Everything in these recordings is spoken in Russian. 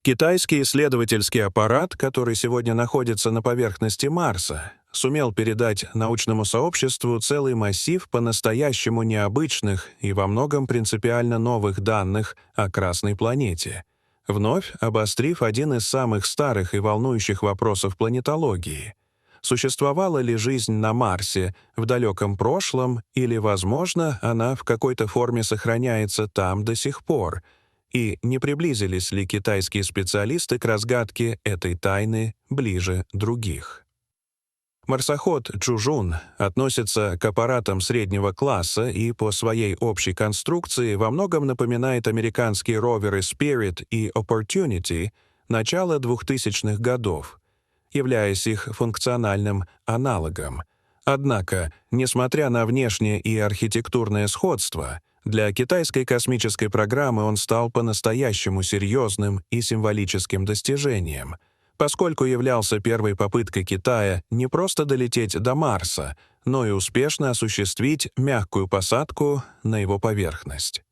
Китайский исследовательский аппарат, который сегодня находится на поверхности Марса, сумел передать научному сообществу целый массив по-настоящему необычных и во многом принципиально новых данных о Красной планете, вновь обострив один из самых старых и волнующих вопросов планетологии. Существовала ли жизнь на Марсе в далеком прошлом, или, возможно, она в какой-то форме сохраняется там до сих пор, и не приблизились ли китайские специалисты к разгадке этой тайны ближе других? Марсоход Чжужун относится к аппаратам среднего класса и по своей общей конструкции во многом напоминает американские роверы Spirit и Opportunity начала 2000-х годов, являясь их функциональным аналогом. Однако, несмотря на внешнее и архитектурное сходство, для китайской космической программы он стал по-настоящему серьезным и символическим достижением, поскольку являлся первой попыткой Китая не просто долететь до Марса, но и успешно осуществить мягкую посадку на его поверхность.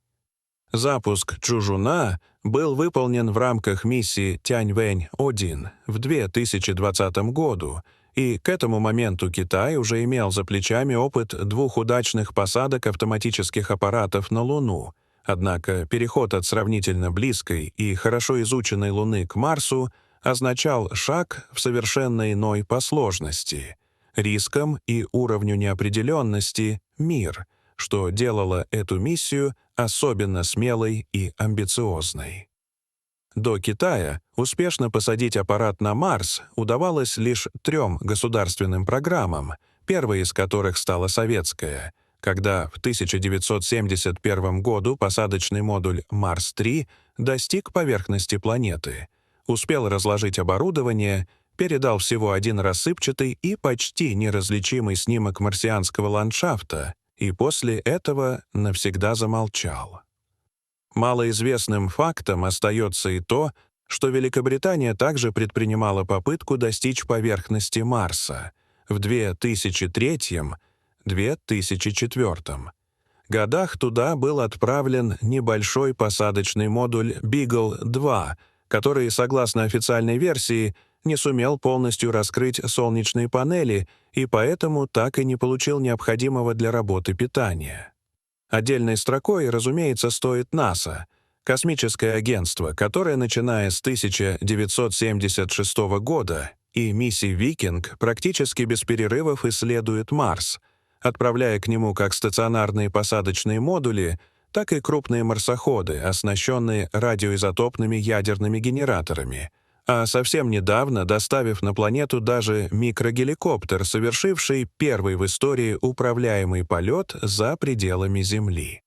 Запуск Чжужуна был выполнен в рамках миссии Тяньвэнь-1 в 2020 году, и к этому моменту Китай уже имел за плечами опыт 2 удачных посадок автоматических аппаратов на Луну. Однако переход от сравнительно близкой и хорошо изученной Луны к Марсу означал шаг в совершенно иной по сложности, рискам и уровню неопределенности мир, что делало эту миссию особенно смелой и амбициозной. До Китая успешно посадить аппарат на Марс удавалось лишь 3 государственным программам, первой из которых стала советская, когда в 1971 году посадочный модуль Марс-3 достиг поверхности планеты, успел разложить оборудование, передал всего один рассыпчатый и почти неразличимый снимок марсианского ландшафта, и после этого навсегда замолчал. Малоизвестным фактом остается и то, что Великобритания также предпринимала попытку достичь поверхности Марса в 2003-2004 годах. Туда был отправлен небольшой посадочный модуль Beagle-2, который, согласно официальной версии, не сумел полностью раскрыть солнечные панели и поэтому так и не получил необходимого для работы питания. Отдельной строкой, разумеется, стоит НАСА, космическое агентство, которое, начиная с 1976 года и миссии «Викинг», практически без перерывов исследует Марс, отправляя к нему как стационарные посадочные модули, так и крупные марсоходы, оснащенные радиоизотопными ядерными генераторами, а совсем недавно доставив на планету даже микрогеликоптер, совершивший первый в истории управляемый полет за пределами Земли.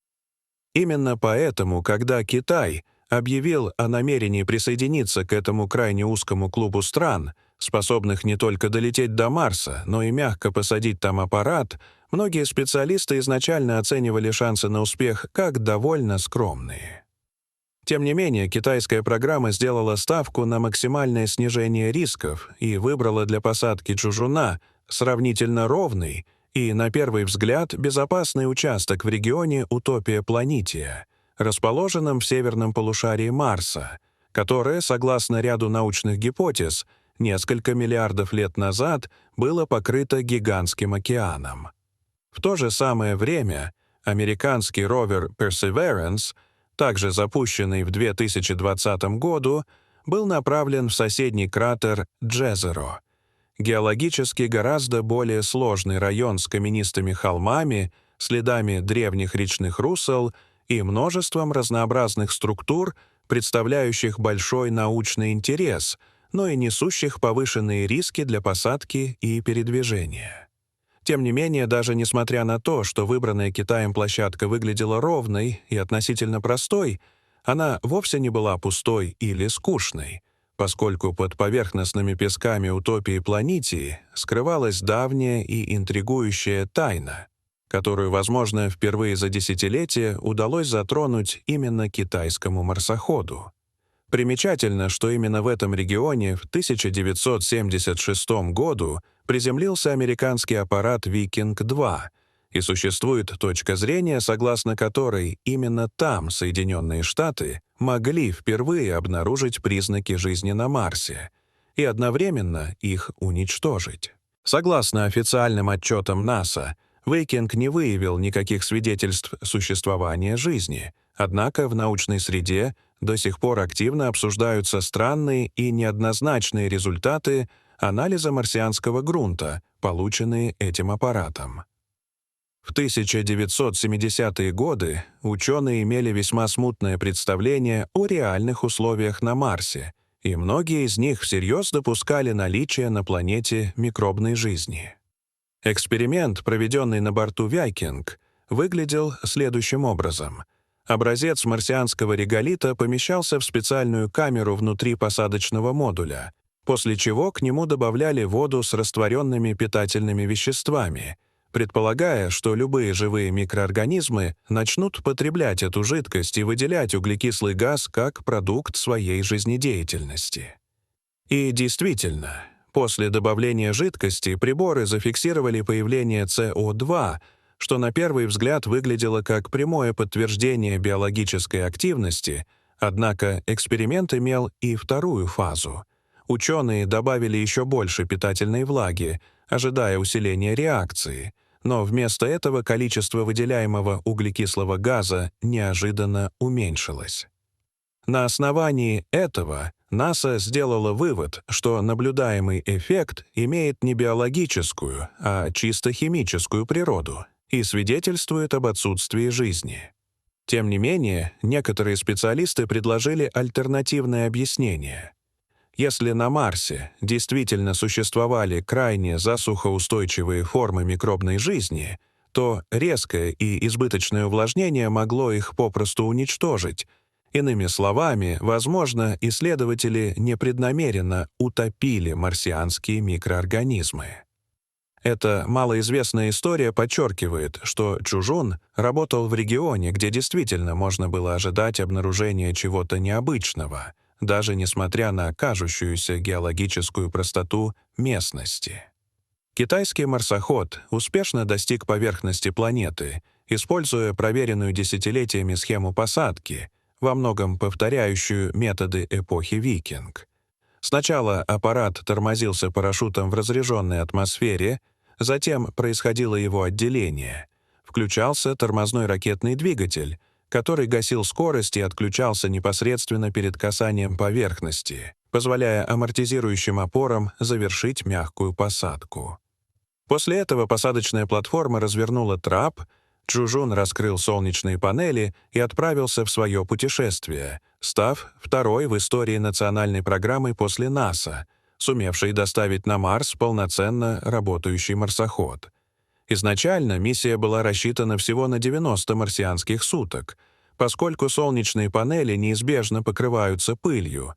Именно поэтому, когда Китай объявил о намерении присоединиться к этому крайне узкому клубу стран, способных не только долететь до Марса, но и мягко посадить там аппарат, многие специалисты изначально оценивали шансы на успех как довольно скромные. Тем не менее, китайская программа сделала ставку на максимальное снижение рисков и выбрала для посадки Чжужуна сравнительно ровный и, на первый взгляд, безопасный участок в регионе Утопия Планития, расположенном в северном полушарии Марса, которое, согласно ряду научных гипотез, несколько миллиардов лет назад было покрыто гигантским океаном. В то же самое время американский ровер Perseverance, также запущенный в 2020 году, был направлен в соседний кратер Джезеро, геологически гораздо более сложный район с каменистыми холмами, следами древних речных русел и множеством разнообразных структур, представляющих большой научный интерес, но и несущих повышенные риски для посадки и передвижения. Тем не менее, даже несмотря на то, что выбранная Китаем площадка выглядела ровной и относительно простой, она вовсе не была пустой или скучной, поскольку под поверхностными песками Утопии Планитии скрывалась давняя и интригующая тайна, которую, возможно, впервые за десятилетия удалось затронуть именно китайскому марсоходу. Примечательно, что именно в этом регионе в 1976 году приземлился американский аппарат «Викинг-2», и существует точка зрения, согласно которой именно там Соединенные Штаты могли впервые обнаружить признаки жизни на Марсе и одновременно их уничтожить. Согласно официальным отчетам НАСА, Вейкинг не выявил никаких свидетельств существования жизни, однако в научной среде до сих пор активно обсуждаются странные и неоднозначные результаты анализа марсианского грунта, полученные этим аппаратом. В 1970-е годы ученые имели весьма смутное представление о реальных условиях на Марсе, и многие из них всерьез допускали наличие на планете микробной жизни. Эксперимент, проведенный на борту «Вайкинг», выглядел следующим образом. Образец марсианского реголита помещался в специальную камеру внутри посадочного модуля, после чего к нему добавляли воду с растворенными питательными веществами, предполагая, что любые живые микроорганизмы начнут потреблять эту жидкость и выделять углекислый газ как продукт своей жизнедеятельности. И действительно, после добавления жидкости приборы зафиксировали появление СО2, что на первый взгляд выглядело как прямое подтверждение биологической активности, однако эксперимент имел и вторую фазу. Ученые добавили еще больше питательной влаги, ожидая усиления реакции, но вместо этого количество выделяемого углекислого газа неожиданно уменьшилось. На основании этого НАСА сделала вывод, что наблюдаемый эффект имеет не биологическую, а чисто химическую природу и свидетельствует об отсутствии жизни. Тем не менее, некоторые специалисты предложили альтернативное объяснение. Если на Марсе действительно существовали крайне засухоустойчивые формы микробной жизни, то резкое и избыточное увлажнение могло их попросту уничтожить. Иными словами, возможно, исследователи непреднамеренно утопили марсианские микроорганизмы. Эта малоизвестная история подчеркивает, что Чжужун работал в регионе, где действительно можно было ожидать обнаружения чего-то необычного, даже несмотря на кажущуюся геологическую простоту местности. Китайский марсоход успешно достиг поверхности планеты, используя проверенную десятилетиями схему посадки, во многом повторяющую методы эпохи Викинг. Сначала аппарат тормозился парашютом в разряженной атмосфере, затем происходило его отделение. Включался тормозной ракетный двигатель, который гасил скорость и отключался непосредственно перед касанием поверхности, позволяя амортизирующим опорам завершить мягкую посадку. После этого посадочная платформа развернула трап, Чжужун раскрыл солнечные панели и отправился в свое путешествие, став второй в истории национальной программы после НАСА, сумевшей доставить на Марс полноценно работающий марсоход. Изначально миссия была рассчитана всего на 90 марсианских суток, поскольку солнечные панели неизбежно покрываются пылью,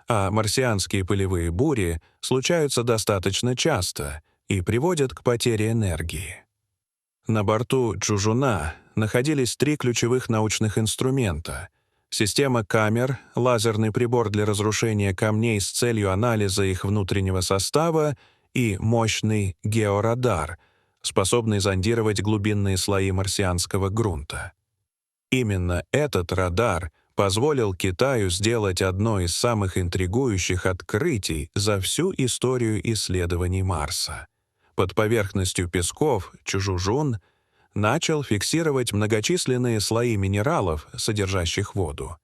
а марсианские пылевые бури случаются достаточно часто и приводят к потере энергии. На борту Чжужуна находились 3 ключевых научных инструмента: система камер, лазерный прибор для разрушения камней с целью анализа их внутреннего состава и мощный георадар, способный зондировать глубинные слои марсианского грунта. Именно этот радар позволил Китаю сделать одно из самых интригующих открытий за всю историю исследований Марса. Под поверхностью песков Чжужун начал фиксировать многочисленные слои минералов, содержащих воду.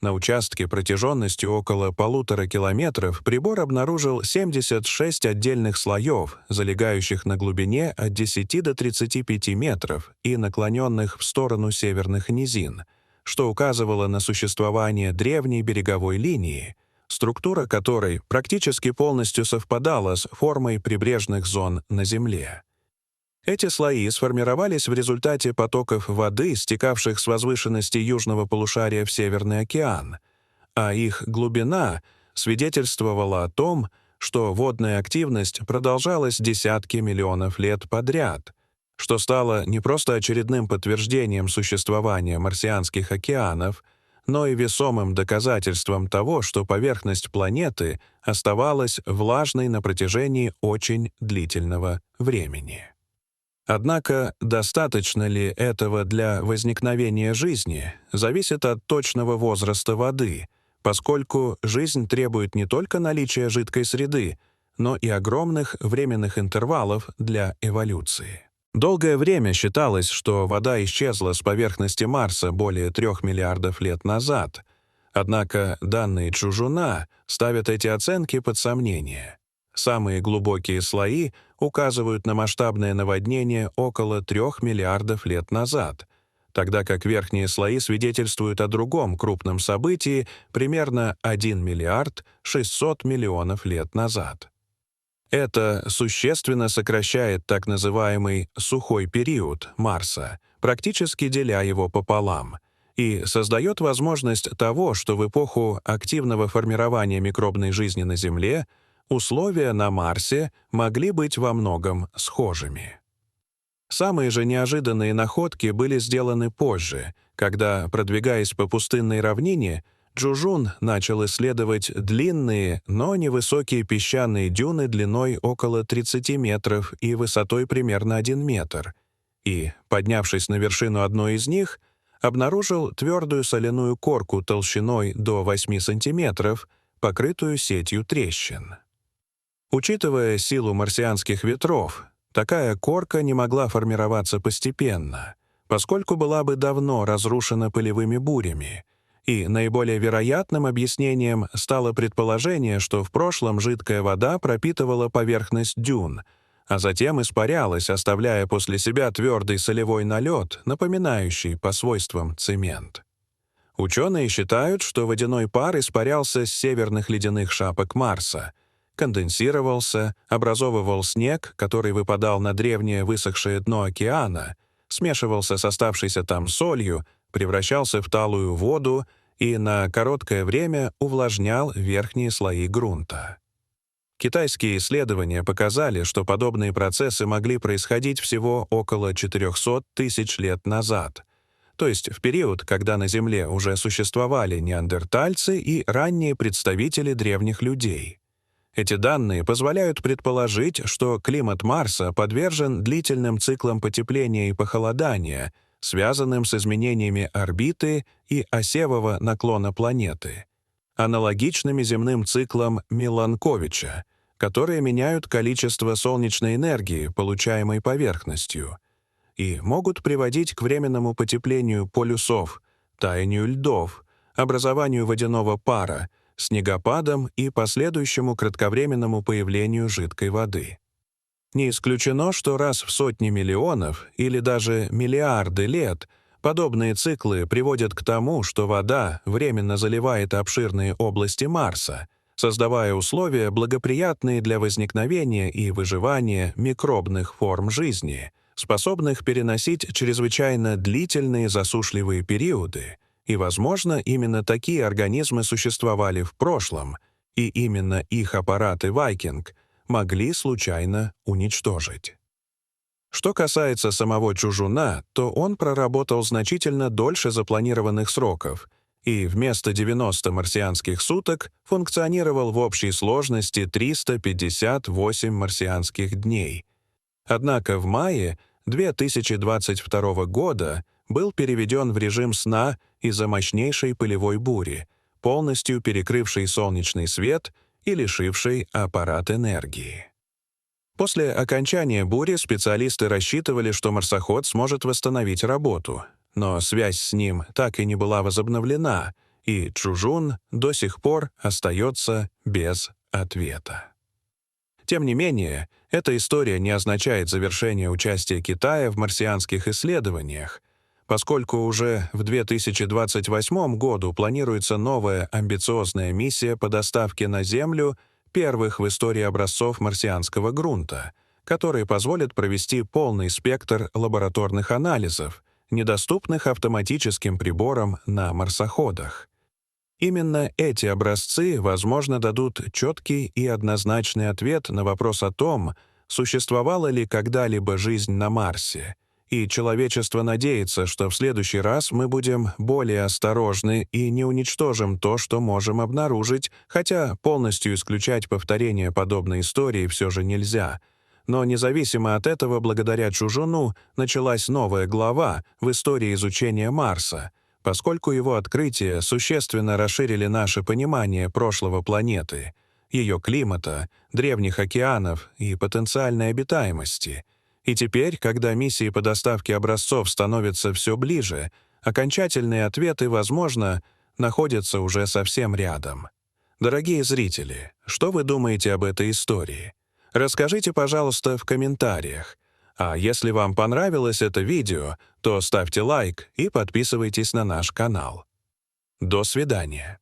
На участке протяженностью около 1,5 километров прибор обнаружил 76 отдельных слоев, залегающих на глубине от 10 до 35 метров и наклоненных в сторону северных низин, что указывало на существование древней береговой линии, структура которой практически полностью совпадала с формой прибрежных зон на Земле. Эти слои сформировались в результате потоков воды, стекавших с возвышенности южного полушария в Северный океан, а их глубина свидетельствовала о том, что водная активность продолжалась десятки миллионов лет подряд, что стало не просто очередным подтверждением существования марсианских океанов, но и весомым доказательством того, что поверхность планеты оставалась влажной на протяжении очень длительного времени. Однако достаточно ли этого для возникновения жизни, зависит от точного возраста воды, поскольку жизнь требует не только наличия жидкой среды, но и огромных временных интервалов для эволюции. Долгое время считалось, что вода исчезла с поверхности Марса более 3 миллиардов лет назад, однако данные Чужуна ставят эти оценки под сомнение. Самые глубокие слои указывают на масштабное наводнение около 3 миллиардов лет назад, тогда как верхние слои свидетельствуют о другом крупном событии примерно 1 миллиард 600 миллионов лет назад. Это существенно сокращает так называемый «сухой период» Марса, практически деля его пополам, и создает возможность того, что в эпоху активного формирования микробной жизни на Земле условия на Марсе могли быть во многом схожими. Самые же неожиданные находки были сделаны позже, когда, продвигаясь по пустынной равнине, Чжужун начал исследовать длинные, но невысокие песчаные дюны длиной около 30 метров и высотой примерно 1 метр, и, поднявшись на вершину одной из них, обнаружил твердую соляную корку толщиной до 8 сантиметров, покрытую сетью трещин. Учитывая силу марсианских ветров, такая корка не могла формироваться постепенно, поскольку была бы давно разрушена пылевыми бурями, и наиболее вероятным объяснением стало предположение, что в прошлом жидкая вода пропитывала поверхность дюн, а затем испарялась, оставляя после себя твердый солевой налет, напоминающий по свойствам цемент. Ученые считают, что водяной пар испарялся с северных ледяных шапок Марса, конденсировался, образовывал снег, который выпадал на древнее высохшее дно океана, смешивался с оставшейся там солью, превращался в талую воду и на короткое время увлажнял верхние слои грунта. Китайские исследования показали, что подобные процессы могли происходить всего около 400 тысяч лет назад, то есть в период, когда на Земле уже существовали неандертальцы и ранние представители древних людей. Эти данные позволяют предположить, что климат Марса подвержен длительным циклам потепления и похолодания, связанным с изменениями орбиты и осевого наклона планеты, аналогичными земным циклам Миланковича, которые меняют количество солнечной энергии, получаемой поверхностью, и могут приводить к временному потеплению полюсов, таянию льдов, образованию водяного пара, снегопадом и последующему кратковременному появлению жидкой воды. Не исключено, что раз в сотни миллионов или даже миллиарды лет подобные циклы приводят к тому, что вода временно заливает обширные области Марса, создавая условия, благоприятные для возникновения и выживания микробных форм жизни, способных переносить чрезвычайно длительные засушливые периоды. И, возможно, именно такие организмы существовали в прошлом, и именно их аппараты «Вайкинг» могли случайно уничтожить. Что касается самого Чужуна, то он проработал значительно дольше запланированных сроков и вместо 90 марсианских суток функционировал в общей сложности 358 марсианских дней. Однако в мае 2022 года был переведен в режим сна из-за мощнейшей пылевой бури, полностью перекрывшей солнечный свет и лишившей аппарат энергии. После окончания бури специалисты рассчитывали, что марсоход сможет восстановить работу, но связь с ним так и не была возобновлена, и Чжужун до сих пор остается без ответа. Тем не менее, эта история не означает завершение участия Китая в марсианских исследованиях, поскольку уже в 2028 году планируется новая амбициозная миссия по доставке на Землю первых в истории образцов марсианского грунта, которые позволят провести полный спектр лабораторных анализов, недоступных автоматическим приборам на марсоходах. Именно эти образцы, возможно, дадут четкий и однозначный ответ на вопрос о том, существовала ли когда-либо жизнь на Марсе, и человечество надеется, что в следующий раз мы будем более осторожны и не уничтожим то, что можем обнаружить, хотя полностью исключать повторение подобной истории все же нельзя. Но независимо от этого, благодаря Чужуну началась новая глава в истории изучения Марса, поскольку его открытия существенно расширили наше понимание прошлого планеты, ее климата, древних океанов и потенциальной обитаемости. И теперь, когда миссии по доставке образцов становятся все ближе, окончательные ответы, возможно, находятся уже совсем рядом. Дорогие зрители, что вы думаете об этой истории? Расскажите, пожалуйста, в комментариях. А если вам понравилось это видео, то ставьте лайк и подписывайтесь на наш канал. До свидания.